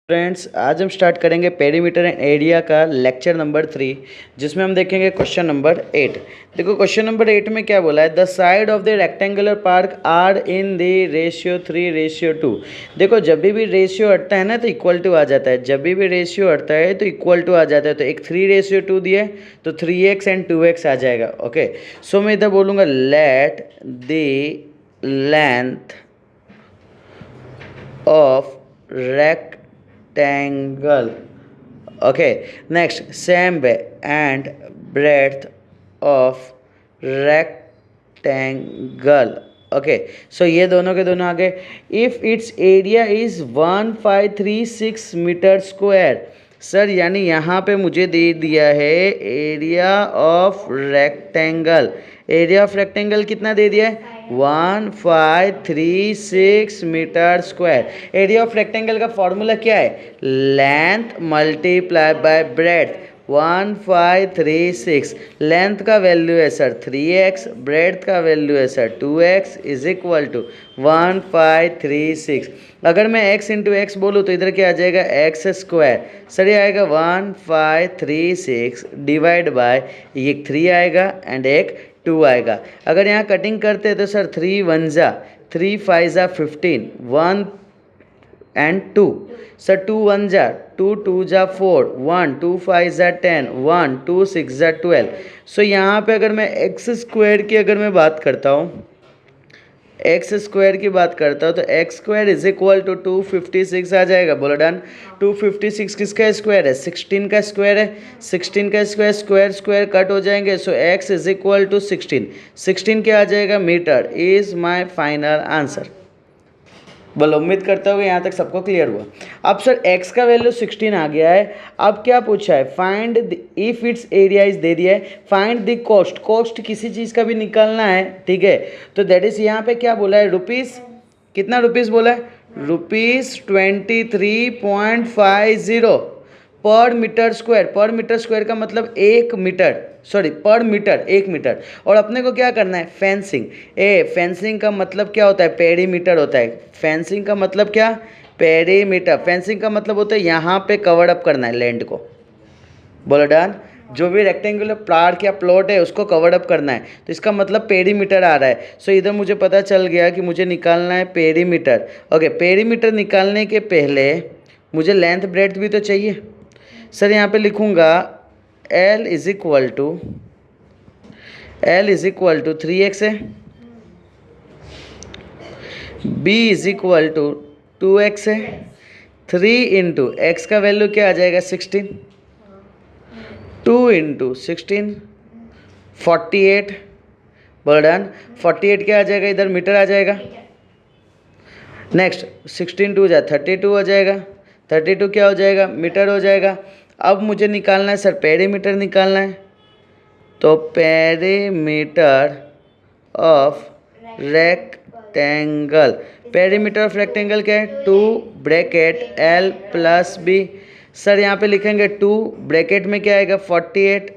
Friends, आज हम start करेंगे पेरीमीटर एंड एरिया का लेक्चर नंबर 3, जिसमें हम देखेंगे क्वेश्चन नंबर 8। देखो क्वेश्चन नंबर 8 में क्या बोला है, the side of the rectangular park are in the ratio 3:2। देखो जब भी रेशियो हटता है ना तो इक्वल टू आ जाता है, जब भी रेशियो हटता है तो इक्वल टू आ जाता है। तो एक 3:2 दिया है तो 3x एंड 2x आ जाएगा। ओके, सो मैं इधर बोलूँगा let the length of rectangle, okay, next same way and breadth of rectangle, okay, so ये दोनों के दोनों आ गए। if its area is 1536 metre square, sir यानी यहाँ पे मुझे दे दिया है area of rectangle. Area of rectangle कितना दे दिया है? 1536 metre square. Area of rectangle का फॉर्मूला क्या है? Length multiply by breadth. 1536 length का वैल्यू है सर 3x, ब्रेड्थ का वैल्यू है sir 2x is equal to 1536। अगर मैं x इंटू एक्स बोलूँ तो इधर क्या आ जाएगा? X square. सर ये आएगा 1536 डिवाइड बाय ये 3 आएगा एंड एक 2 आएगा। अगर यहाँ कटिंग करते हैं तो सर 3 1 जा 3 5 जा 15, 1 एंड 2, सर 2 1 जा 2 2 जा 4, 1 2 5 जा 10, 1 2 6 जा 12। सो यहाँ पे अगर मैं एक्स स्क्वायर की अगर मैं बात करता हूँ, एक्स स्क्वायर की बात करता हूँ तो x square is equal to 256 आ जाएगा। बोलो डन। 256 किसका स्क्वायर है? 16 का स्क्वायर है। 16 का स्क्वायर स्क्वायर स्क्वायर कट हो जाएंगे, so x is equal to 16। 16 क्या आ जाएगा? Metre is my final answer. बोलो, उम्मीद करता हूँ कि यहाँ तक सबको क्लियर हुआ। अब सर x का वैल्यू 16 आ गया है। अब क्या पूछा है? Find if it's area is they दिया है, फाइंड द कॉस्ट। कॉस्ट किसी चीज़ का भी निकालना है, ठीक है। तो दैट इज यहाँ पे क्या बोला है? रुपीज़, कितना रुपीज़ बोला है? रुपीज़ 23.50 पर मीटर स्क्वायर। पर मीटर स्क्वायर का मतलब 1 मीटर, सॉरी पर मीटर 1 मीटर। और अपने को क्या करना है? फेंसिंग। फेंसिंग का मतलब क्या होता है? पेरीमीटर होता है। फेंसिंग का मतलब क्या? पेरीमीटर। फेंसिंग का मतलब होता है यहाँ पे कवर अप करना है लैंड को। बोलो डन। जो भी रेक्टेंगुलर पार्क या प्लॉट है उसको कवर अप करना है, तो इसका मतलब पेरीमीटर आ रहा है। सो इधर मुझे पता चल गया कि मुझे निकालना है पेरीमीटर। ओके, पेरीमीटर निकालने के पहले मुझे लेंथ ब्रेड्थ भी तो चाहिए। सर यहाँ पे लिखूँगा L is equal to 3x है, B is equal to 2x है, 3 इंटू एक्स का वैल्यू क्या आ जाएगा? 16, 2 इंटू 16 48। बर्डन 48 क्या आ जाएगा? इधर मीटर आ जाएगा। नेक्स्ट 16 2 जा 32 हो जाएगा, 32 क्या हो जाएगा? मीटर हो जाएगा। अब मुझे निकालना है सर पेरीमीटर निकालना है, तो perimeter of rectangle. Perimeter of rectangle क्या है? 2 bracket L plus B। Sir यहाँ पे लिखेंगे 2 ब्रैकेट में क्या आएगा? 48,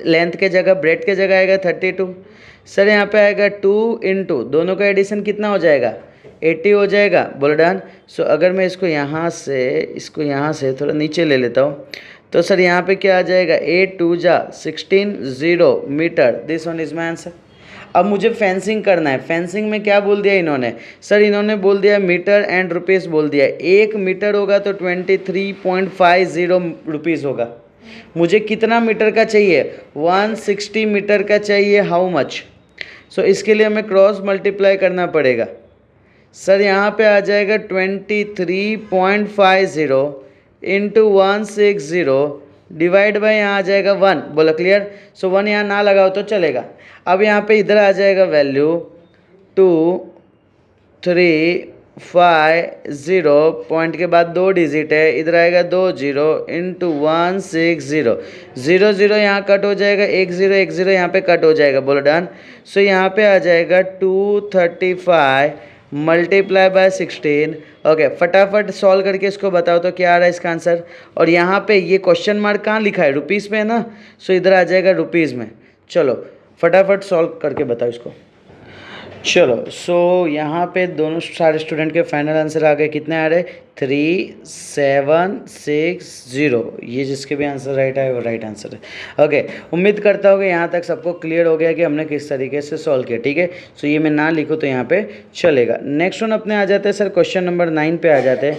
लेंथ के जगह ब्रेड के जगह आएगा 32। सर यहाँ पे आएगा 2 इंटू दोनों का एडिशन कितना हो जाएगा? 80 हो जाएगा। बोलो डन। सो अगर मैं इसको यहाँ से थोड़ा नीचे ले लेता हूँ तो सर यहाँ पे क्या आ जाएगा? 8 2 जा 16 0 metre. This one is my answer. अब मुझे फेंसिंग करना है। फेंसिंग में क्या बोल दिया इन्होंने? सर इन्होंने बोल दिया मीटर एंड रुपीज़ बोल दिया। 1 मीटर होगा तो 23.50 रुपीज़ होगा। मुझे कितना मीटर का चाहिए? 160 मीटर का चाहिए। How much? सो इसके लिए हमें क्रॉस मल्टीप्लाई करना पड़ेगा। सर यहाँ पे आ जाएगा 23.50 इंटू 160 डिवाइड बाई यहाँ आ जाएगा 1। बोलो क्लियर। सो 1 यहाँ ना लगाओ तो चलेगा। अब यहाँ पे इधर आ जाएगा वैल्यू 2350, पॉइंट के बाद 2 डिजिट है, इधर आएगा 2 0 इंटू 160, 0 0 यहाँ कट हो जाएगा, 1 0 1 0 यहाँ पे कट हो जाएगा। बोलो डन। सो यहाँ पे आ जाएगा 235 मल्टीप्लाई बाय 16। ओके, फटाफट सॉल्व करके इसको बताओ तो क्या आ रहा है इसका आंसर। और यहाँ पे ये क्वेश्चन मार्क कहाँ लिखा है? रुपीज़ में है ना, सो इधर आ जाएगा रुपीज़ में। चलो फटाफट सॉल्व करके बताओ इसको। चलो सो यहाँ पे दोनों सारे स्टूडेंट के फाइनल आंसर आ गए। कितने आ रहे? 3760। ये जिसके भी आंसर राइट आए वो राइट आंसर है। ओके, उम्मीद करता हूँ कि यहाँ तक सबको क्लियर हो गया कि हमने किस तरीके से सॉल्व किया। ठीक है, सो ये मैं ना लिखूँ तो यहाँ पे चलेगा। नेक्स्ट वन अपने आ जाते हैं सर, क्वेश्चन नंबर 9 पे आ जाते हैं।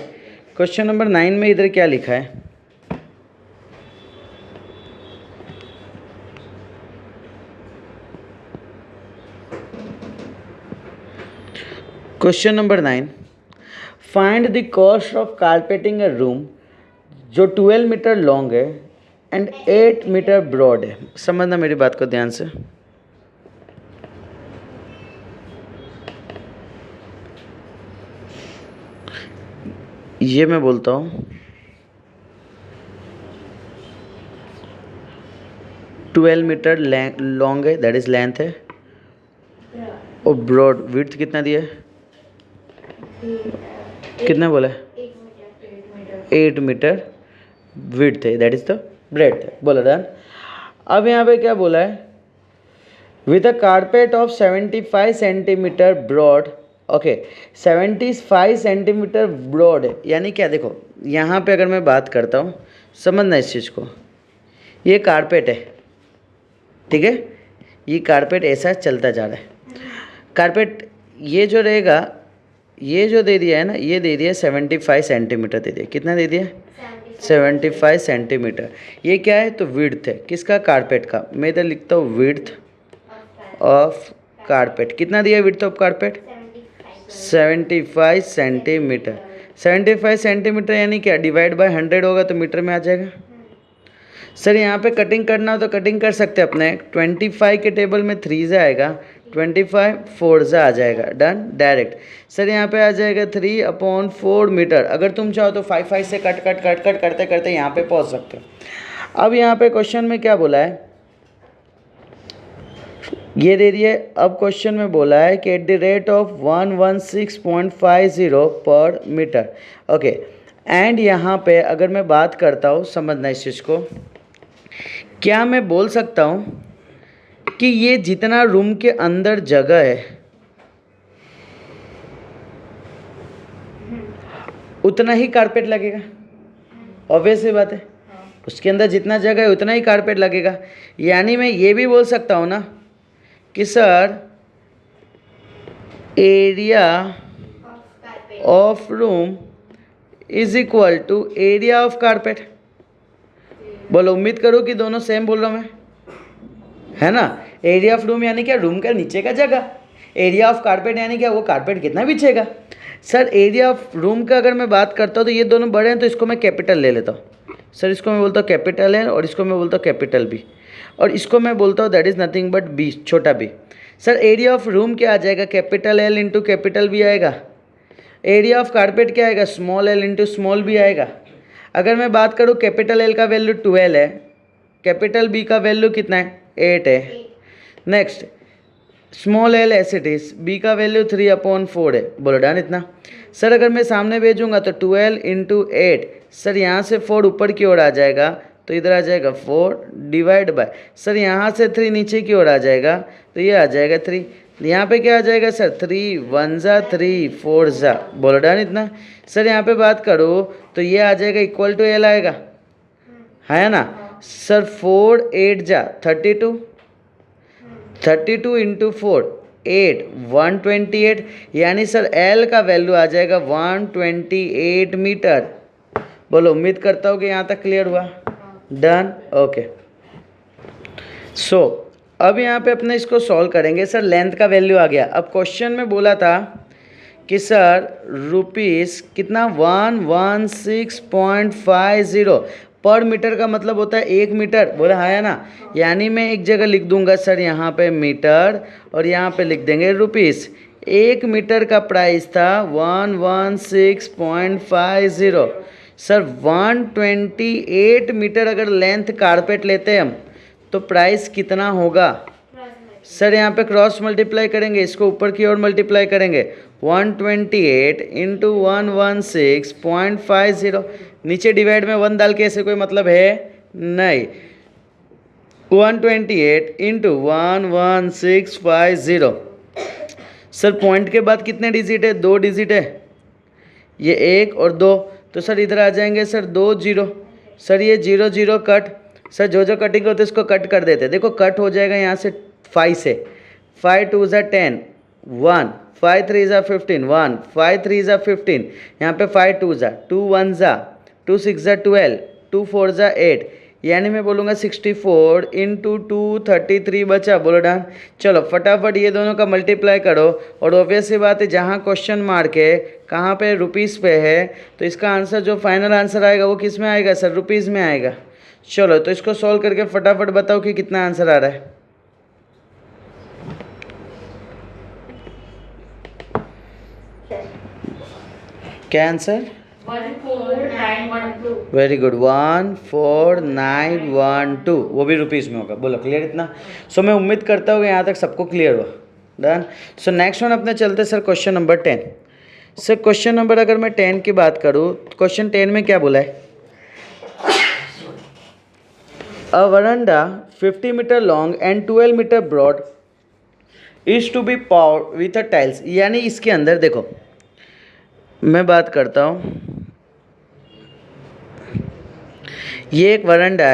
क्वेश्चन नंबर 9 में इधर क्या लिखा है? Question number 9, find the cost of carpeting a room जो 12 मीटर लॉन्ग है एंड 8 मीटर ब्रॉड है। समझना मेरी बात को ध्यान से। ये मैं बोलता हूँ 12 मीटर लॉन्ग है, दैट इज लेंथ है, और ब्रॉड विड्थ कितना दिया है? कितना बोला है? 8 मीटर विड्थ है, दैट इज द ब्रेड्थ है। बोला डन। अब यहाँ पे क्या बोला है? With a carpet of 75 centimetre broad. Okay, 75 centimetre broad है, यानी क्या? देखो यहाँ पे अगर मैं बात करता हूँ, समझना इस चीज़ को, ये कारपेट है, ठीक है, ये कारपेट ऐसा चलता जा रहा है। कारपेट ये जो रहेगा, ये जो दे दिया है ना, ये दे दिया 75 सेंटीमीटर दे दिया। कितना दे दिया? 75 सेंटीमीटर। ये क्या है? तो विड्थ है, किसका? कारपेट का। मैं इधर लिखता हूँ विड्थ ऑफ कारपेट। कितना दिया width of carpet? 75 centimetre. 75 centimetre यानी क्या? डिवाइड बाय 100 होगा तो मीटर में आ जाएगा। सर यहाँ पे कटिंग करना हो तो कटिंग कर सकते हैं अपने। 25 के टेबल में 3 आएगा, 25 4 आ जाएगा, डन डायरेक्ट। सर यहाँ पे आ जाएगा 3/4 मीटर। अगर तुम चाहो तो 5 से कट करते करते यहाँ पे पहुँच सकते हो। अब यहाँ पे क्वेश्चन में क्या बोला है? ये दे दिए। अब क्वेश्चन में बोला है कि एट द रेट ऑफ 116.50 पर मीटर। ओके, एंड यहाँ पे अगर मैं बात करता हूँ, समझना इस चीज़ को, क्या मैं बोल सकता हूँ कि ये जितना रूम के अंदर जगह है उतना ही कारपेट लगेगा? ऑब्वियस सी बात है, उसके अंदर जितना जगह है उतना ही कारपेट लगेगा। यानी मैं ये भी बोल सकता हूँ ना कि sir area of room is equal to area of carpet. बोलो, उम्मीद करो कि दोनों सेम बोल रहा हूँ मैं, है ना। एरिया ऑफ रूम यानी क्या? रूम का नीचे का जगह। एरिया ऑफ कारपेट यानी क्या? वो कारपेट कितना बिछेगा। सर एरिया ऑफ रूम का अगर मैं बात करता हूँ तो ये दोनों बड़े हैं तो इसको मैं कैपिटल ले लेता हूँ। सर इसको मैं बोलता हूँ कैपिटल है और इसको मैं बोलता हूँ कैपिटल बी, और इसको मैं बोलता हूँ that is nothing but B, छोटा B. Sir area of room क्या आ जाएगा? Capital L into capital B आएगा। एरिया ऑफ कारपेट क्या आएगा? Small L into small B आएगा। अगर मैं बात करूँ कैपिटल एल का वैल्यू 12 है, कैपिटल बी का वैल्यू कितना है? 8 है। Next small L as it is, B का वैल्यू 3/4 है। बोलो डन इतना। सर अगर मैं सामने भेजूंगा तो 12 इंटू 8, सर यहाँ से 4 ऊपर की ओर आ जाएगा तो इधर आ जाएगा 4 डिवाइड बाय, सर यहाँ से 3 नीचे की ओर आ जाएगा तो ये आ जाएगा 3। यहाँ पे क्या आ जाएगा सर? 3 1 जा 3 4 जा। बोलो डन इतना। सर यहाँ पे बात करो तो ये आ जाएगा इक्वल टू एल आएगा, है ना। सर 4 8 जा 32, 32 इंटू 4 8 128, यानी सर एल का वैल्यू आ जाएगा 128 मीटर। बोलो, उम्मीद करता हूँ कि यहाँ तक क्लियर हुआ। Done, okay. सो अब यहाँ पे अपने इसको सॉल्व करेंगे। सर लेंथ का वैल्यू आ गया। अब क्वेश्चन में बोला था कि सर रुपीस कितना? 116.50 पर मीटर का मतलब होता है 1 मीटर। बोला है ना। यानी मैं एक जगह लिख दूंगा सर यहाँ पे मीटर और यहाँ पे लिख देंगे रुपीस। 1 मीटर का प्राइस था 116.50। सर 128 मीटर अगर लेंथ कारपेट लेते हैं हम तो प्राइस कितना होगा? सर यहाँ पे क्रॉस मल्टीप्लाई करेंगे, इसको ऊपर की ओर मल्टीप्लाई करेंगे। 128 इंटू 116.50, नीचे डिवाइड में 1 डाल के ऐसे कोई मतलब है नहीं। 128 इंटू 11650, सर पॉइंट के बाद कितने डिजिट है? 2 डिजिट है, ये 1 और 2, तो सर इधर आ जाएंगे सर 2 0। सर ये 0 0 कट, सर जो जो कटिंग होते हैं इसको कट कर देते हैं। देखो कट हो जाएगा यहाँ से 5 से, 5 2 ज़ा 10 1, 5 3 ज़ा 15 1, 5 3 ज़ा 15, यहाँ पे 5 2 ज़ा 2 1 ज़ा 2 6 ज़ा 12, 2 4 ज़ा 8, यानी मैं बोलूँगा 64 इंटू 2 33 बचा। बोलो डन। चलो फटाफट ये दोनों का मल्टीप्लाई करो, और ऑब्वियस सी बात है जहाँ क्वेश्चन मार्क है कहाँ पे? रुपीज़ पे है, तो इसका आंसर जो फाइनल आंसर आएगा वो किस में आएगा सर? रुपीज़ में आएगा। चलो तो इसको सॉल्व करके फटाफट बताओ कि कितना आंसर आ रहा है। क्या आंसर? 14912। वेरी गुड, 14912, वो भी रुपीज़ में होगा। बोलो क्लियर इतना? सो मैं उम्मीद करता हूँ कि यहाँ तक सबको क्लियर हुआ। डन। सो नेक्स्ट वन अपने चलते sir question number 10। Sir question number अगर मैं 10 की बात करूँ, क्वेश्चन 10 में क्या बोला है? A veranda 50 metre long and 12 metre broad is to be paved with a tiles, यानी इसके अंदर देखो मैं बात करता हूँ, ये एक वरांडा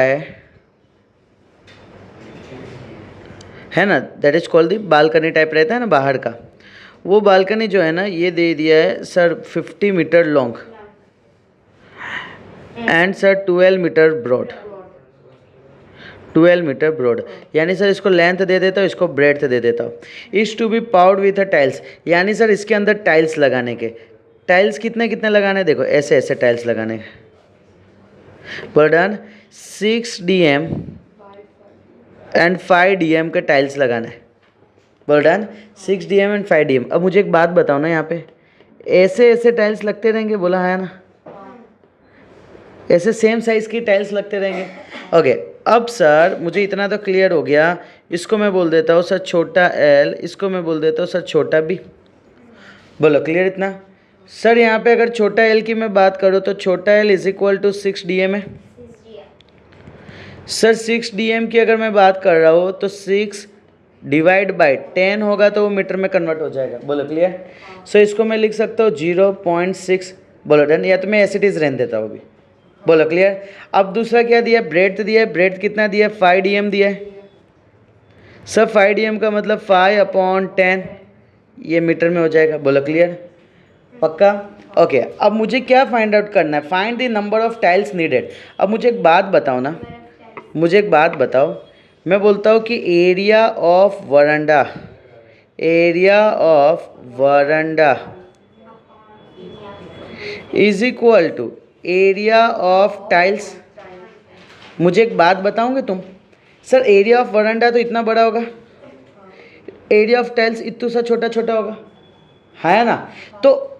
है ना, that is called the balcony type रहता है ना बाहर का, वो बालकनी जो है ना ये दे दिया है sir 50 metre long and sir 12 metre broad, 12 metre broad, यानी सर इसको लेंथ दे देता हूँ, इसको ब्रेड्थ दे देता हूँ। Is to be paved with a tiles, यानी सर इसके अंदर टाइल्स लगाने के, टाइल्स कितने कितने लगाने, देखो ऐसे ऐसे टाइल्स लगाने के। बर्डन 6 DM एंड 5 DM के टाइल्स लगाना है। Burden 6 DM and 5 DM। अब मुझे एक बात बताओ ना, यहाँ पे ऐसे ऐसे टाइल्स लगते रहेंगे? बोला है ना, ऐसे सेम साइज़ की टाइल्स लगते रहेंगे। ओके अब सर मुझे इतना तो क्लियर हो गया, इसको मैं बोल देता हूँ सर छोटा l, इसको मैं बोल देता हूँ सर छोटा b। बोलो क्लियर इतना? सर यहाँ पे अगर छोटा l की मैं बात करूँ तो छोटा l is equal to 6 DM है। सर 6 DM की अगर मैं बात कर रहा हूँ तो 6 डिवाइड बाई 10 होगा तो वो मीटर में कन्वर्ट हो जाएगा। बोलो क्लियर? सो इसको मैं लिख सकता हूँ 0.6। बोलो डन, या तो मैं एज इट इज़ रहने देता हूँ अभी। बोलो क्लियर? अब दूसरा क्या दिया? ब्रेड्थ दिया है। ब्रेड्थ कितना दिया है? 5 DM दिया है। सर 5 DM का मतलब 5/10, ये मीटर में हो जाएगा। बोलो क्लियर? पक्का? ओके अब मुझे क्या फाइंड आउट करना है? Find the number of tiles needed. अब मुझे एक बात बताओ ना, मुझे एक बात बताओ, मैं बोलता हूँ कि area of veranda, area of veranda is equal to area of tiles. मुझे एक बात बताओगे तुम? सर एरिया ऑफ वरांडा तो इतना बड़ा होगा, एरिया ऑफ टाइल्स इतना सा छोटा छोटा होगा, है ना? तो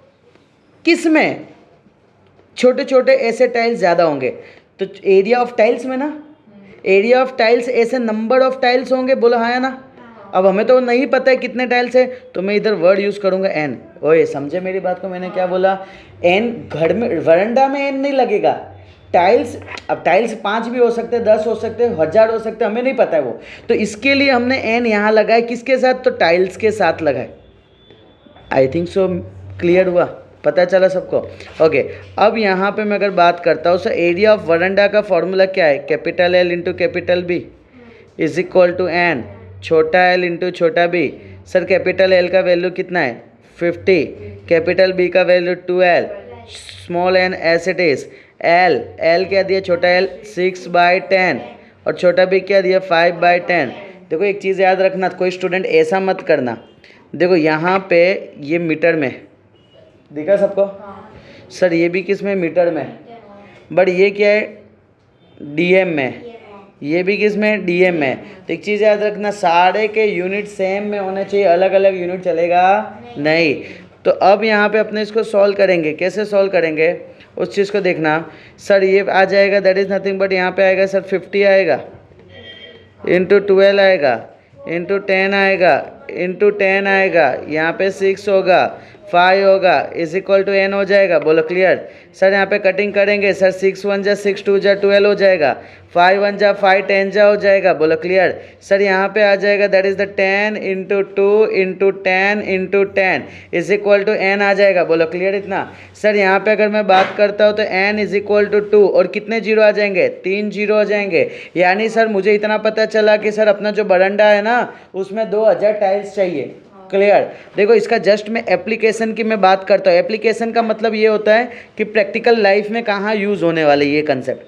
किस में छोटे छोटे ऐसे टाइल्स ज़्यादा होंगे? तो एरिया ऑफ टाइल्स में ना, एरिया ऑफ टाइल्स ऐसे नंबर ऑफ टाइल्स होंगे। बोलो हाँ है ना? अब हमें तो नहीं पता है कितने टाइल्स है, तो मैं इधर वर्ड यूज़ करूँगा n। ओए समझे मेरी बात को? मैंने क्या बोला? n घर में वरांडा में n नहीं लगेगा, टाइल्स। अब टाइल्स 5 भी हो सकते हैं, 10 हो सकते हैं, 1000 हो सकते हैं, हमें नहीं पता है वो। तो इसके लिए हमने n यहाँ लगाए, किसके साथ? तो टाइल्स के साथ लगाए। आई थिंक सो क्लियर हुआ, पता चला सबको? ओके अब यहाँ पे मैं अगर बात करता हूँ सर एरिया ऑफ वरांडा का फॉर्मूला क्या है? Capital L into capital B is equal to n, छोटा l इंटू छोटा b। सर कैपिटल L का वैल्यू कितना है? 50, कैपिटल B का value 12, small n as it is. L क्या दिया? छोटा l 6/10 और छोटा b क्या दिया? 5/10। देखो एक चीज़ याद रखना, कोई स्टूडेंट ऐसा मत करना, देखो यहाँ पे ये मीटर में दिखा सबको? सर ये भी किस में? मीटर में। बट ये क्या है? DM में। ये भी किस में? DM में। तो एक चीज़ याद रखना, सारे के यूनिट सेम में होने चाहिए, अलग अलग यूनिट चलेगा नहीं। तो अब यहाँ पे अपने इसको सॉल्व करेंगे। कैसे सॉल्व करेंगे उस चीज़ को देखना। सर ये आ जाएगा, दैट इज़ नथिंग बट यहाँ पे आएगा सर 50 आएगा, इंटू 12 आएगा, इंटू 10 आएगा, इंटू 10 आएगा, यहाँ पे 6 होगा, 5 होगा इज इक्वल टू n हो जाएगा। बोलो क्लियर। सर यहाँ पे कटिंग करेंगे सर 6 1 जा 6 2 जा 12 हो जाएगा, 5 1 जा 5 10 जा हो जाएगा। बोलो क्लियर। सर यहाँ पे आ जाएगा that is the 10 into 2 into 10 into 10 is equal to n आ जाएगा। बोलो क्लियर इतना। सर यहाँ पे अगर मैं बात करता हूँ तो n इज इक्वल टू 2 और कितने जीरो आ जाएंगे, 3 जीरो आ जाएंगे। यानी सर मुझे इतना पता चला कि सर अपना जो बरंडा है ना उसमें 2000 टाइल्स चाहिए। क्लियर। देखो इसका जस्ट मैं एप्लीकेशन की मैं बात करता हूँ। एप्लीकेशन का मतलब ये होता है कि प्रैक्टिकल लाइफ में कहाँ यूज़ होने वाले ये कंसेप्ट।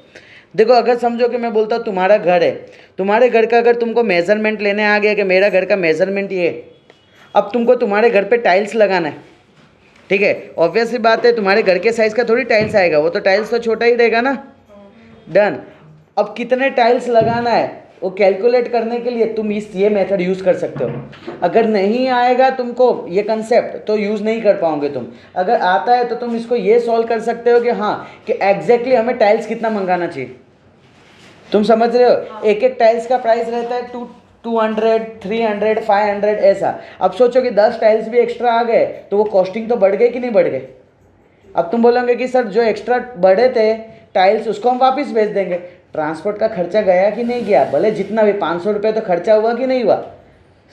देखो अगर समझो कि मैं बोलता हूँ तुम्हारा घर है, तुम्हारे घर का अगर तुमको मेजरमेंट लेने आ गया कि मेरा घर का मेजरमेंट ये, अब तुमको तुम्हारे घर पे टाइल्स लगाना है, ठीक है। ऑब्वियस सी बात है तुम्हारे घर के साइज़ का थोड़ी टाइल्स आएगा, वो तो टाइल्स तो छोटा ही रहेगा ना। डन। अब कितने टाइल्स लगाना है वो कैलकुलेट करने के लिए तुम ये मेथड यूज़ कर सकते हो। अगर नहीं आएगा तुमको ये कंसेप्ट तो यूज़ नहीं कर पाओगे तुम। अगर आता है तो तुम इसको ये सॉल्व कर सकते हो कि हाँ कि एग्जैक्टली हमें टाइल्स कितना मंगाना चाहिए। तुम समझ रहे हो। एक एक टाइल्स का प्राइस रहता है 200 300 500 ऐसा। अब सोचो कि 10 टाइल्स भी एक्स्ट्रा आ गए तो वो कॉस्टिंग तो बढ़ गई कि नहीं बढ़ गई। अब तुम बोलोगे कि सर जो एक्स्ट्रा बढ़े थे टाइल्स उसको हम वापस भेज देंगे, ट्रांसपोर्ट का खर्चा गया कि नहीं गया, भले जितना भी 500 रुपये तो खर्चा हुआ कि नहीं हुआ।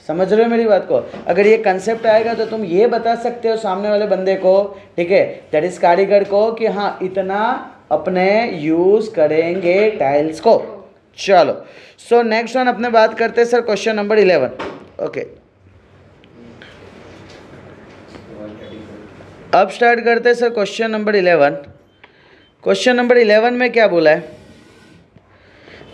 समझ रहे हो मेरी बात को। अगर ये कंसेप्ट आएगा तो तुम ये बता सकते हो सामने वाले बंदे को, ठीक है, दैट इज कारीगर को, कि हाँ इतना अपने यूज़ करेंगे टाइल्स को। चलो सो नेक्स्ट वन अपने बात करते हैं सर क्वेश्चन नंबर 11। ओके अब स्टार्ट करते हैं sir question number 11। Question number 11 में क्या बोला है,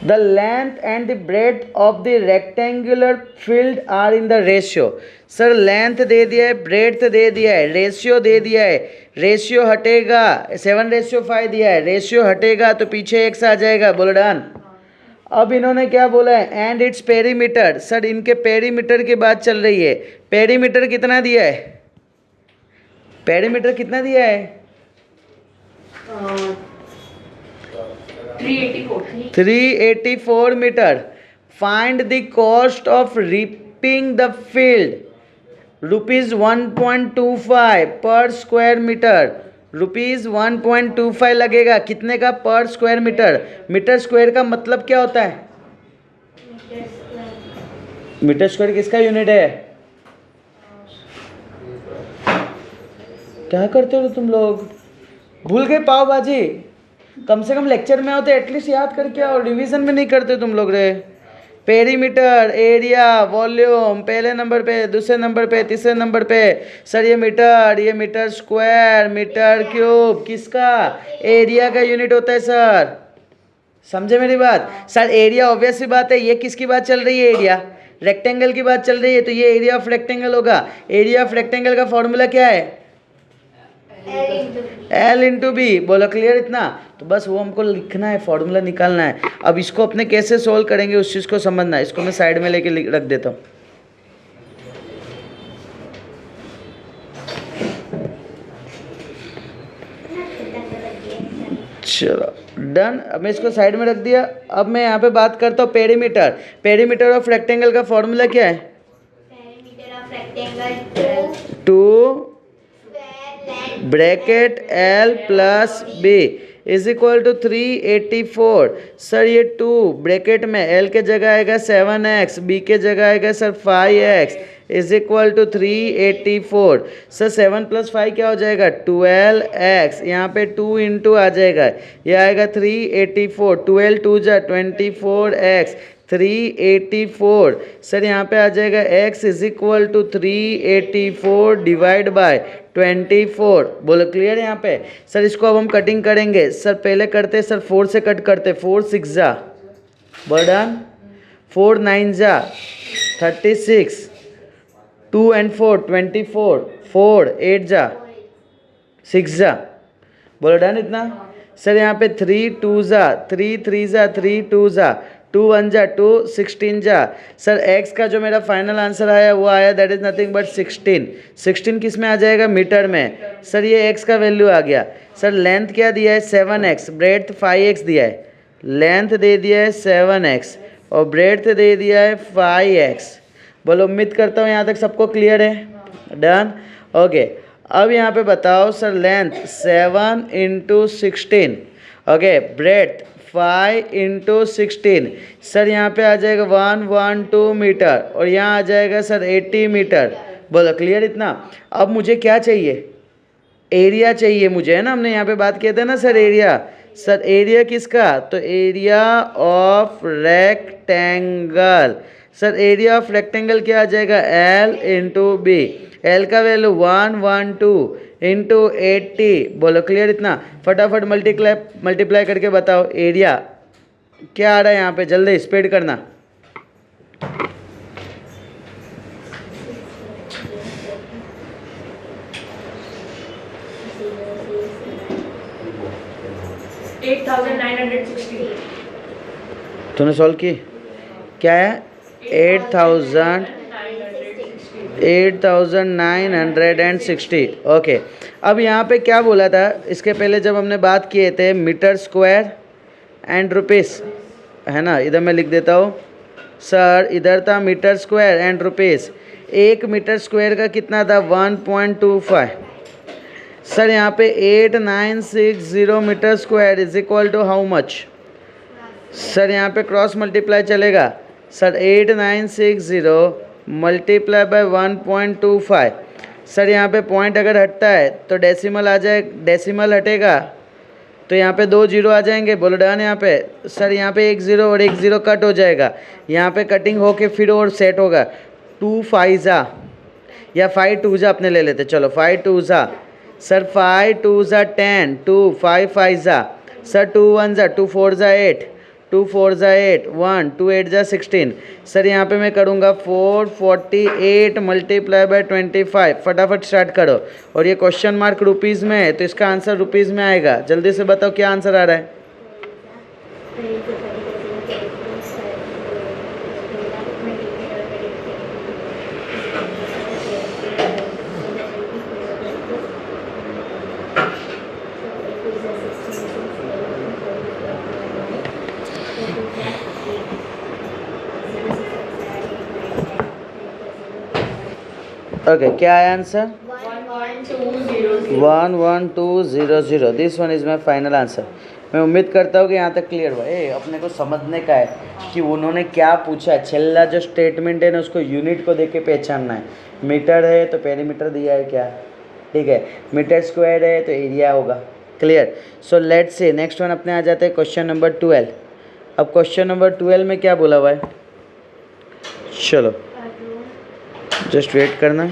the length and the breadth of the rectangular field are in the ratio. Sir length दे दिया है, ब्रेड्थ दे दिया है, रेशियो दे दिया है। रेशियो हटेगा 7:5 दिया है, रेशियो हटेगा तो पीछे x आ जाएगा। बोलो डन। अब इन्होंने क्या बोला है, एंड इट्स पेरीमीटर। सर इनके पेरीमीटर की बात चल रही है। पेरीमीटर कितना दिया है, पेरीमीटर कितना दिया है, 384 metre. Find the cost of reaping the field, ₹1.25 per square metre. ₹1.25 लगेगा कितने का, पर स्क्वायर मीटर। मीटर स्क्वायर का मतलब क्या होता है, मीटर स्क्वायर किसका यूनिट है। क्या करते हो तुम लोग, भूल गए पाव भाजी। कम से कम लेक्चर में होते एटलीस्ट याद करके आओ, रिवीजन में नहीं करते तुम लोग रे। पेरीमीटर, एरिया, वॉल्यूम पहले नंबर पे, दूसरे नंबर पे, तीसरे नंबर पे। सर ये मीटर स्क्वायर, मीटर क्यूब किसका, एरिया का यूनिट होता है सर। समझे मेरी बात। सर एरिया ऑब्वियस सी बात है, ये किसकी बात चल रही है, एरिया रेक्टेंगल की बात चल रही है, तो ये एरिया ऑफ रेक्टेंगल होगा। एरिया ऑफ रेक्टेंगल का फॉर्मूला क्या है, L इंटू बी। बोलो क्लियर इतना। तो बस वो हमको लिखना है, फॉर्मूला निकालना है। अब इसको अपने कैसे सोल्व करेंगे उस चीज़ को समझना है। इसको मैं साइड में लेके रख देता हूँ। चलो डन। अब मैं इसको साइड में रख दिया। अब मैं यहाँ पे बात करता हूँ पेरीमीटर। पेरीमीटर ऑफ रेक्टेंगल का फॉर्मूला क्या है, perimeter of rectangle 2 bracket L plus B is equal to 384। Sir ये 2 ब्रैकेट में L के जगह आएगा 7x, B के जगह आएगा sir 5x is equal to 384। Sir 7 + 5 क्या हो जाएगा, 12x। यहाँ पे 2 इंटू आ जाएगा, ये आएगा 384। 12 2 जा 24x 384। सर यहाँ पे आ जाएगा x is equal to 384 divide by 24। बोलो क्लियर यहाँ पे। सर इसको अब हम कटिंग करेंगे। सर पहले करते सर 4 से कट करते, 4 6 जा बर्डन, 4 9 जा 36, 2 and 4 24, 4 8 जा 6 जा। बोलो डन इतना। सर यहाँ पे 3 2 जा 3 3 जा 3 2 जा 2 1 जा 2 16 जा। सर x का जो मेरा फाइनल आंसर आया वो आया दैट इज़ नथिंग बट 16। 16 किस में आ जाएगा, मीटर में। सर ये x का वैल्यू आ गया। सर लेंथ क्या दिया है 7x, ब्रेड्थ 5x दिया है। लेंथ दे दिया है 7x और ब्रेड्थ दे दिया है 5x। बोलो उम्मीद करता हूँ यहाँ तक सबको क्लियर है। Done okay. अब यहाँ पे बताओ sir, length 7 into 16, okay, breadth 5 into 16, sir यहाँ पे आ जाएगा 112 मीटर और यहाँ आ जाएगा सर 80 मीटर। बोलो क्लियर इतना। अब मुझे क्या चाहिए, एरिया चाहिए मुझे, है ना, हमने यहाँ पे बात किया था ना सर एरिया। सर एरिया किसका, तो area of rectangle. Sir area of rectangle क्या आ जाएगा, L इंटू बी। एल का वैल्यू 112 इंटू 80। बोलो क्लियर इतना। फटाफट मल्टीप्लाई करके बताओ एरिया क्या आ रहा है यहाँ पे, जल्दी स्पीड करना। तूने सॉल्व की, क्या है, 8,960। ओके, अब यहाँ पे क्या बोला था, इसके पहले जब हमने बात किए थे मीटर स्क्वायर एंड रुपीस, है ना, इधर मैं लिख देता हूँ सर, इधर था metre square and rupees. 1 metre square का कितना था, 1.25। सर यहाँ पे 8960 metre square is equal to how much. Sir यहाँ पे क्रॉस मल्टीप्लाई चलेगा सर, 8960 मल्टीप्लाई बाय 1.25। सर यहाँ पे पॉइंट अगर हटता है तो डेसिमल आ जाए, डेसिमल हटेगा तो यहाँ पे 2 जीरो आ जाएंगे। बोलो डन। यहाँ पे सर, यहाँ पे 1 0 और 1 0 कट हो जाएगा, यहाँ पे कटिंग होके फिर और सेट होगा। 2 5 जा या 5 2 जा अपने ले लेते, चलो 5 2 जा सर, 5 2 जा 10, 2 5 5 जा सर, 2 1 जा 2 4 जा 8, 2 4 जा 8, 1 2 8 जा 16। सर यहाँ पे मैं करूँगा 448 मल्टीप्लाई बाय 25। फटाफट स्टार्ट करो। और ये क्वेश्चन मार्क रुपीज़ में है तो इसका आंसर रुपीज़ में आएगा। जल्दी से बताओ क्या आंसर आ रहा है। ओके, क्या आया answer, 11200। This one is my final answer. मैं उम्मीद करता हूँ कि यहाँ तक क्लियर हुआ। अपने को समझने का है कि उन्होंने क्या पूछा है। छेल्ला जो स्टेटमेंट है ना, उसको यूनिट को देख के पहचानना है। मीटर है तो पेरीमीटर दिया है क्या, ठीक है। मीटर स्क्वायर है तो एरिया होगा। Clear. So let's say next one अपने आ जाते हैं क्वेश्चन नंबर 12। अब क्वेश्चन नंबर 12 में क्या बोला हुआ है, चलो जस्ट वेट करना।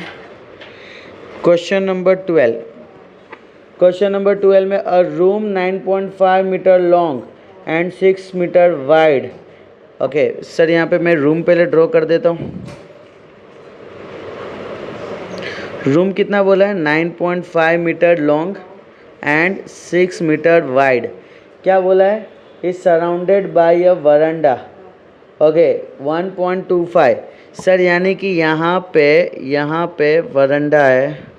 क्वेश्चन नंबर 12, क्वेश्चन नंबर 12 में a room 9.5 metre long and 6 metre wide. Okay sir, यहाँ पे मैं रूम पहले ड्रॉ कर देता हूँ। रूम कितना बोला है, 9.5 metre long and 6 metre wide. क्या बोला है, is surrounded by a veranda. Okay 1.25। Sir यानी कि यहाँ पे वरांडा है,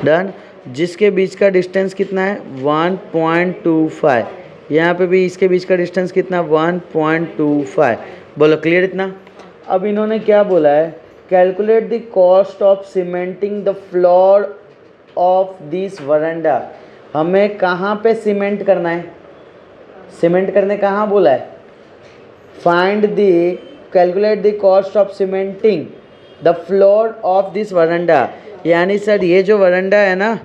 डन, जिसके बीच का डिस्टेंस कितना है 1.25। यहाँ पे भी इसके बीच का डिस्टेंस कितना 1.25। बोलो क्लियर इतना। अब इन्होंने क्या बोला है, calculate the cost of cementing the floor of this veranda. हमें कहाँ पे सीमेंट करना है, सीमेंट करने कहाँ बोला है, find the calculate the cost of cementing the floor of this veranda. यानी सर ये जो वरांडा है ना,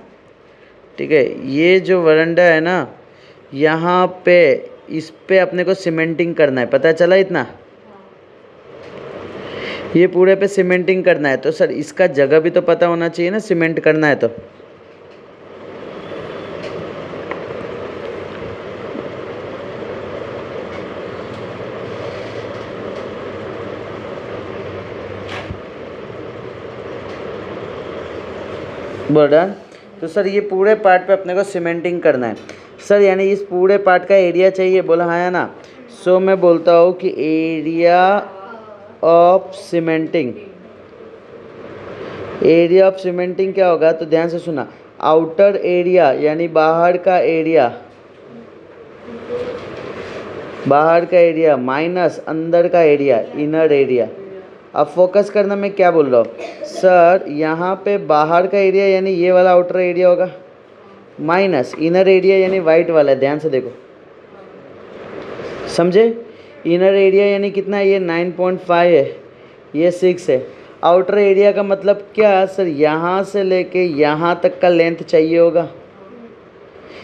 ठीक है, ये जो वरांडा है ना, यहाँ पे इस पे अपने को सीमेंटिंग करना है। पता चला इतना, ये पूरे पे सीमेंटिंग करना है। तो सर इसका जगह भी तो पता होना चाहिए ना, सीमेंट करना है तो। डन। तो सर ये पूरे पार्ट पे अपने को सीमेंटिंग करना है सर, यानी इस पूरे पार्ट का एरिया चाहिए। बोला हाँ या ना। सो मैं बोलता हूँ कि area of cementing, area of cementing क्या होगा, तो ध्यान से सुना, आउटर एरिया यानी बाहर का एरिया, बाहर का एरिया माइनस अंदर का एरिया, इनर एरिया। अब फोकस करना, मैं क्या बोल रहा हूँ सर, यहाँ पे बाहर का एरिया यानी ये वाला आउटर एरिया होगा, माइनस इनर एरिया यानी वाइट वाला है, ध्यान से देखो, समझे। इनर एरिया यानी कितना है, ये 9.5 है, ये 6 है। आउटर एरिया का मतलब क्या सर, यहाँ से लेके यहाँ तक का लेंथ चाहिए होगा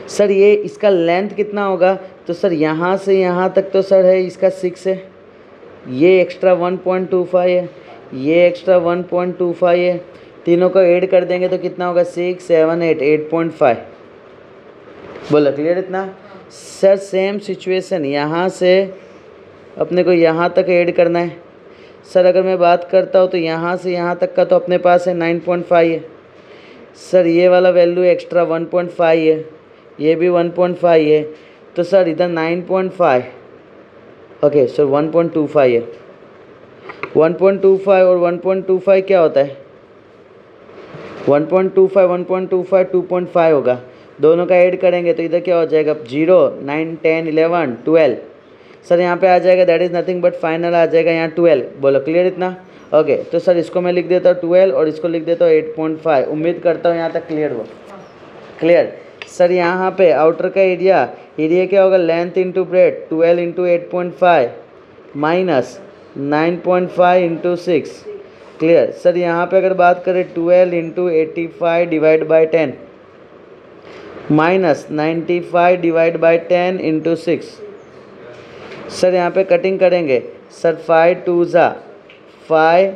सर। ये इसका लेंथ कितना होगा, तो सर यहाँ से यहाँ तक तो सर है इसका 6 है, ये एक्स्ट्रा 1.25 है, ये एक्स्ट्रा 1.25 है, तीनों को ऐड कर देंगे तो कितना होगा, 6 7 8 8.5। बोला क्लियर इतना। सर सेम सिचुएशन यहाँ से अपने को यहाँ तक ऐड करना है सर। अगर मैं बात करता हूँ तो यहाँ से यहाँ तक का तो अपने पास है 9.5 है सर, ये वाला वैल्यू एक्स्ट्रा 1.5 है, ये भी 1.5 है, तो सर इधर 9.5, ओके सर 1.25 है। 1.25 और 1.25 क्या होता है, 1.25 1.25 2.5 होगा, दोनों का ऐड करेंगे तो इधर क्या हो जाएगा, 0 9 10 11 12 सर, यहाँ पे आ जाएगा that is nothing but final आ जाएगा यहाँ 12। बोलो क्लियर इतना। ओके तो सर इसको मैं लिख देता हूँ 12 और इसको लिख देता हूँ 8.5। उम्मीद करता हूँ यहाँ तक क्लियर हुआ। Clear sir. यहाँ पे आउटर का एरिया क्या होगा, length into breadth 12 into 8.5 minus 9.5 into 6। Clear sir. यहाँ पे अगर बात करें 12 into 85 divide by 10 minus 95 divide by 10 into 6। Sir यहाँ पे कटिंग करेंगे सर, 5 2 जा 5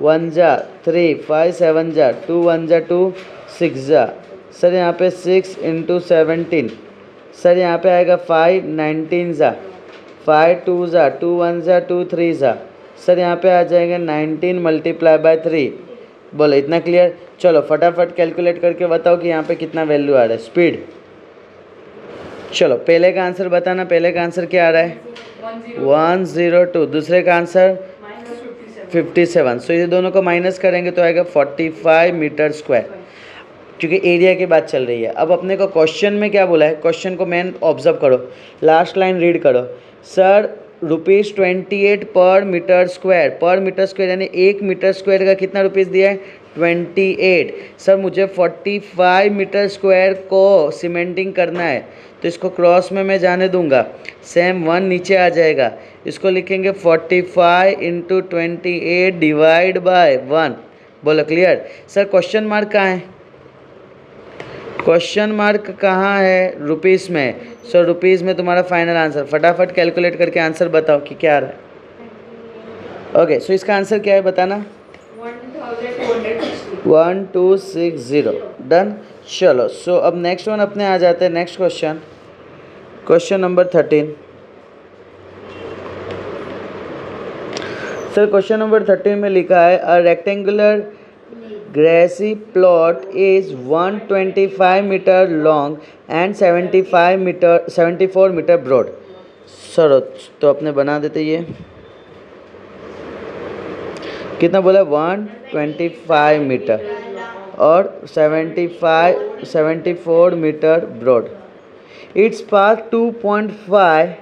1 जा 3 5 7 जा 2 1 जा 2 6 जा सर, यहाँ पे 6 इंटू 17 सर, यहाँ पे आएगा 5 19 जा 5 2 जा 2 1 जा 2 3 जा सर, यहाँ पे आ जाएगा 19 मल्टीप्लाई बाय 3। बोलो इतना क्लियर। चलो फटाफट कैलकुलेट करके बताओ कि यहाँ पे कितना वैल्यू आ रहा है, स्पीड। चलो पहले का आंसर बताना, पहले का आंसर क्या आ रहा है 102, दूसरे का आंसर 57। सो ये दोनों को माइनस करेंगे तो आएगा 45 मीटर स्क्वायर, क्योंकि एरिया की बात चल रही है। अब अपने को क्वेश्चन में क्या बोला है, क्वेश्चन को मेन ऑब्जर्व करो, लास्ट लाइन रीड करो। सर ₹28 पर मीटर स्क्वायर यानी 1 मीटर स्क्वायर का कितना रुपीज़ दिया है, 28। सर मुझे 45 मीटर स्क्वायर को सीमेंटिंग करना है, तो इसको क्रॉस में मैं जाने दूंगा, सेम 1 नीचे आ जाएगा, इसको लिखेंगे 45 इंटू 28 डिवाइड बाय 1। बोलो क्लियर। सर क्वेश्चन मार्क कहाँ है, क्वेश्चन मार्क कहाँ है, रुपीस में। सो रुपीस में तुम्हारा फाइनल आंसर, फटाफट कैलकुलेट करके आंसर बताओ कि क्या आ रहा है। ओके सो इसका आंसर क्या है बताना, 1260। डन। चलो सो अब नेक्स्ट वन अपने आ जाते हैं, next question, question number 13। Sir question number 13 में लिखा है a rectangular grassy plot is 125 meter long and 74 meter broad। Sir तो अपने बना देते, ये कितना बोला, 125 मीटर और 74 metre broad. Its path 2.5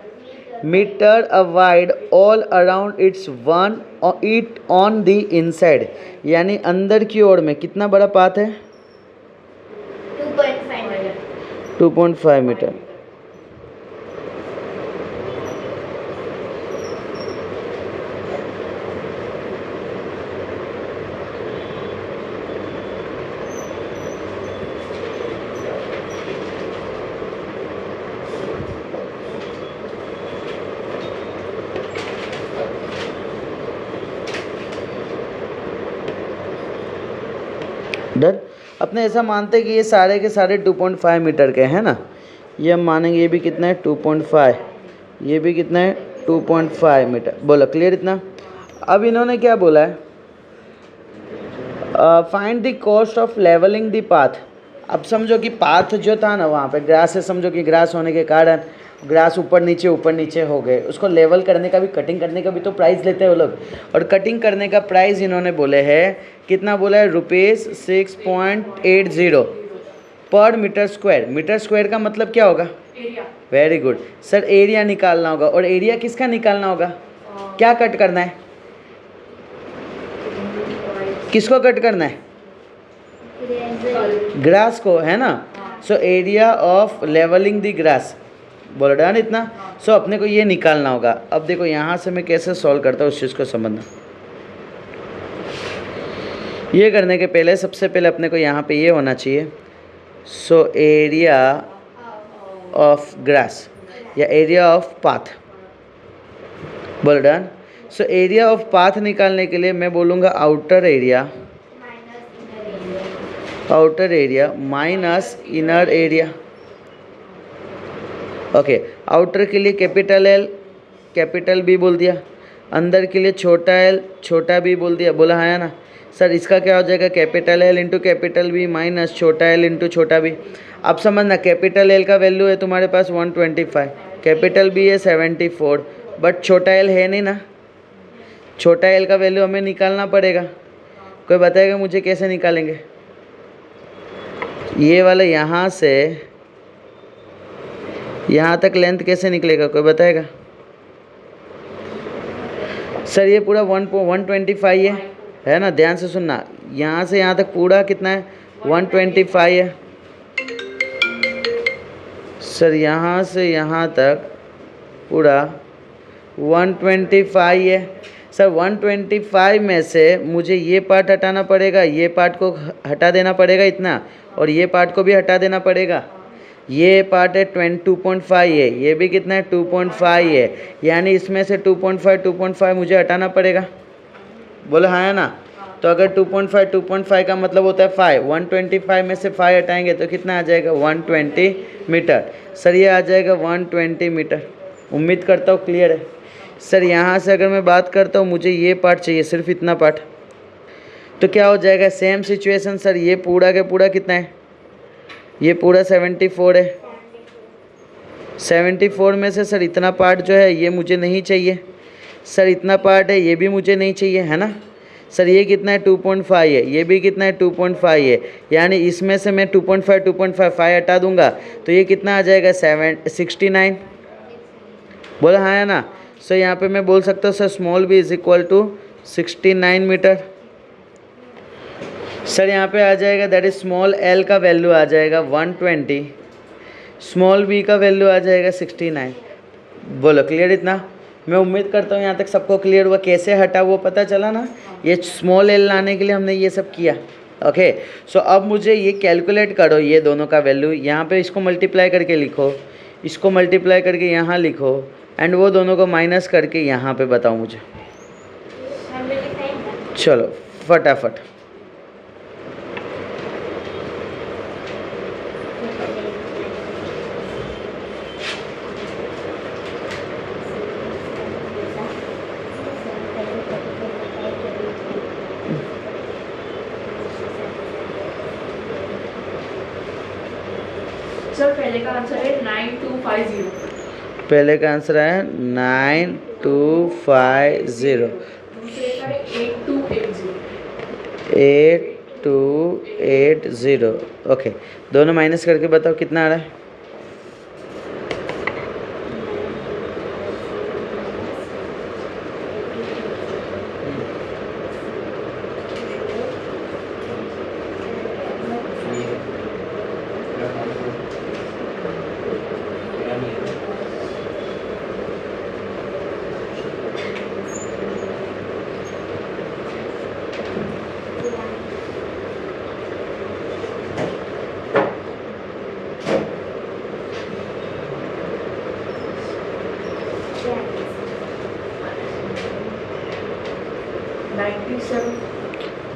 metre wide all around it on the inside, यानी अंदर की ओर में कितना बड़ा पाथ है, 2.5 मीटर। डन। अपने ऐसा मानते हैं कि ये सारे के सारे 2.5 मीटर के हैं ना, ये हम मानेंगे ये भी कितना है 2.5, ये भी कितना है 2.5 मीटर। बोलो क्लियर इतना। अब इन्होंने क्या बोला है, find the cost of levelling the path. अब समझो कि पाथ जो था ना वहाँ पे ग्रास है, समझो कि ग्रास होने के कारण ग्रास ऊपर नीचे हो गए, उसको लेवल करने का भी, कटिंग करने का भी तो प्राइस लेते हैं वो लोग, और कटिंग करने का प्राइस इन्होंने बोले है कितना बोला है, ₹6.80 पर मीटर स्क्वायर। मीटर स्क्वायर का मतलब क्या होगा, वेरी गुड सर, एरिया निकालना होगा। और एरिया किसका निकालना होगा, क्या कट करना है, किसको कट करना है? ग्रास को, है ना। So area of levelling the grass, बोलो डन इतना। सो अपने को ये निकालना होगा। अब देखो यहाँ से मैं कैसे सॉल्व करता हूँ उस चीज़ को समझना। ये करने के पहले सबसे पहले अपने को यहाँ पे ये होना चाहिए, सो एरिया ऑफ ग्रास या एरिया ऑफ पाथ, बोलो done. So area of path निकालने के लिए मैं बोलूँगा outer area minus inner area. Okay, outer के लिए कैपिटल एल कैपिटल बी बोल दिया, अंदर के लिए छोटा एल छोटा बी बोल दिया, बोला है ना सर। इसका क्या हो जाएगा? Capital L into capital B minus छोटा एल इंटू छोटा बी। अब समझना, कैपिटल एल का वैल्यू है तुम्हारे पास 125, कैपिटल बी है 74, बट छोटा एल है नहीं ना। छोटा एल का वैल्यू हमें निकालना पड़ेगा। कोई बताएगा मुझे कैसे निकालेंगे? ये वाला यहाँ से यहाँ तक लेंथ कैसे निकलेगा? कोई बताएगा? सर ये पूरा 125 है ना, ध्यान से सुनना। यहाँ से यहाँ तक पूरा कितना है? 125 है। सर यहाँ से यहाँ तक पूरा 125 है। सर 125 में से मुझे ये पार्ट हटाना पड़ेगा, ये पार्ट को हटा देना पड़ेगा इतना, और ये पार्ट को भी हटा देना पड़ेगा। ये पार्ट है 2.5 है, ये भी कितना है? 2.5 है, यानी इसमें से 2.5 मुझे हटाना पड़ेगा। बोले हाँ है ना। तो अगर 2.5 का मतलब होता है 5, 125 में से 5 हटाएंगे तो कितना आ जाएगा? 120 मीटर। सर ये आ जाएगा 120 मीटर। उम्मीद करता हूँ क्लियर है। सर यहाँ से अगर मैं बात करता हूँ, मुझे ये पार्ट चाहिए, सिर्फ इतना पार्ट, तो क्या हो जाएगा? Same situation. सर ये पूरा का पूरा कितना है? ये पूरा 74 है। 74 में से सर इतना पार्ट जो है ये मुझे नहीं चाहिए। सर इतना पार्ट है ये भी मुझे नहीं चाहिए, है ना। सर ये कितना है? 2.5 है, ये भी कितना है? 2.5 है, यानी इसमें से मैं 2.5 हटा दूंगा तो ये कितना आ जाएगा? 69। बोला हाँ है ना। सो यहाँ पे मैं बोल सकता हूँ sir small B is equal to 69 metre. Sir यहाँ पे आ जाएगा दैट इज स्मॉल एल का वैल्यू आ जाएगा 120, स्मॉल बी का वैल्यू आ जाएगा 69। बोलो क्लियर इतना? मैं उम्मीद करता हूँ यहाँ तक सबको क्लियर हुआ। कैसे हटा वो पता चला ना। ये स्मॉल एल लाने के लिए हमने ये सब किया। ओके, सो अब मुझे ये कैलकुलेट करो, ये दोनों का वैल्यू यहाँ पे इसको मल्टीप्लाई करके लिखो, इसको मल्टीप्लाई करके यहाँ लिखो, एंड वो दोनों को माइनस करके यहाँ पे बताओ मुझे। चलो फटाफट। सर पहले का आंसर है 9250। पहले का आंसर है 9250। दूसरे का है 8280। 8280। ओके, दोनों माइनस करके बताओ कितना आ रहा है?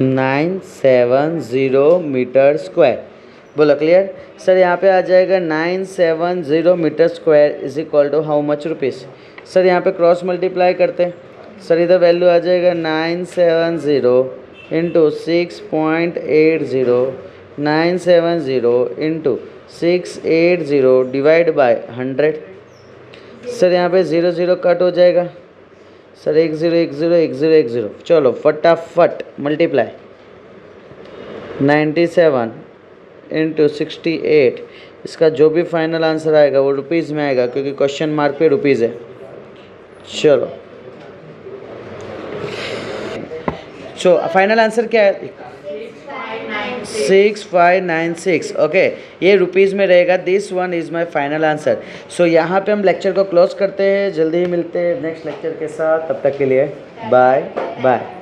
$97। 970 मीटर स्क्वायर। बोलो क्लियर? सर यहाँ पे आ जाएगा 970 metre square is equal to how much rupees? Sir यहाँ पे क्रॉस मल्टीप्लाई करते हैं। सर इधर वैल्यू आ जाएगा 970 into 6.80, 970 into 680 divide by 100। Sir यहाँ पे 0 0 कट हो जाएगा। सर 1 0 1 0 1 0 1 0। चलो फटाफट मल्टीप्लाई। 97 इंटू 68, इसका जो भी फाइनल आंसर आएगा वो रुपीज़ में आएगा, क्योंकि क्वेश्चन मार्क पे रुपीज़ है। चलो सो फाइनल आंसर क्या है? 6596। ओके, ये रुपीज़ में रहेगा। This one is my final answer. So यहाँ पे हम लेक्चर को क्लोज करते हैं। जल्दी ही मिलते हैं नेक्स्ट लेक्चर के साथ। तब तक के लिए बाय बाय।